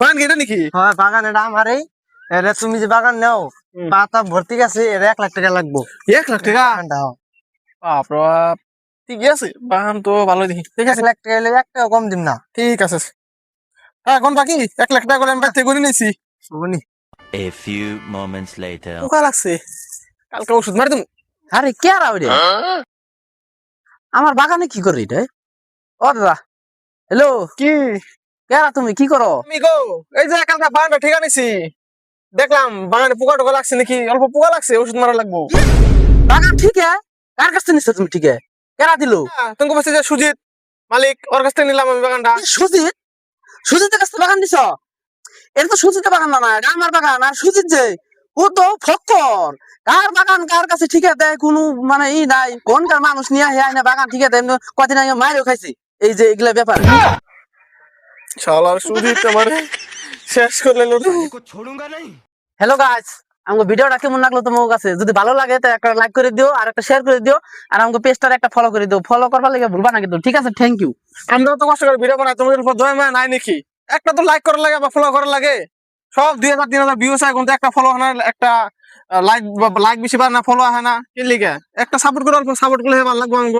বাগান কি এটা নাকি? হয় বাগান এটা আমারই। এটা তুমি যে বাগান নাও পাতা ভর্তি গেছে, এর 1 লাখ টাকা লাগবো। 1 লাখ টাকা? বাগানটা, হ্যাঁ। বাপরে বাপ, ঠিক আছে, বাগান তো ভালো দেখি। ঠিক 1 আছে, লাখ টাকা হলে 1 টাকা কম দিম না। ঠিক আছে। হ্যাঁ, এখন বাকি 1 লাখ টাকা করে আমি বাড়তে করে নিয়েছি। বুঝনি? A few moments later. পোকা লাগছে, কালকে ওষুধ মারি তুমি। আরে কে আর রে আমার বাগানে কি করে এটা? ও দাদা, হ্যালো, কি? কে আর তুমি কি করো? আমি গো, এই যে কালকে বাগানটা ঠিক আনিছি, দেখলাম বাগানে পোকা টোকা লাগছে নাকি, অল্প পোকা লাগছে, ওষুধ মারা লাগবো। বাগান ঠিক কার কাছ থেকে নিচ্ছ তুমি? ঠিক কেরা দিলো? তুমি বলছি যে সুজিত মালিক, ওর কাছ থেকে নিলাম আমি বাগানটা। সুজিত? সুজিতের কাছ থেকে বাগান দিছ? এটা তো সুজিতের বাগান না, এটা আমার বাগান। আর সুজিত যে, ও তো ফক্কর। কার বাগান কার কাছে ঠিক দেয় কোনো মানে ই নাই। কোনকার মানুষ নিয়ে আয় না বাগান ঠিক দেয়? কদিন আগে মায়েরও খাইছি। এই যে এগুলা ব্যাপার। শালার সুজিত আমার শেষ করলেন। হ্যালো গাইস, আমাকে ভিডিওটা কেমন লাগলো তোমার কাছে? যদি ভালো লাগে তো একটা লাইক করে দিও, আর একটা শেয়ার করে দিও, আর আমাকে পেজটার একটা ফলো করে দিও। ফলো করবার লাগে ভুলবা না কিন্তু, ঠিক আছে? Thank you. আমরা তো কষ্ট করে ভিডিও বানাই, তোমাদের উপর দয়া মায়া নাই নাকি? একটা তো লাইক করা লাগে বা ফলো করা লাগে। সব 2000-3000 ভিউস হয়, কিন্তু একটা ফলো হয় না, একটা লাইক বেশি বা না ফলো হয় না। কি লিগে একটা সাপোর্ট করে, অল্প সাপোর্ট করলে ভালো লাগবে।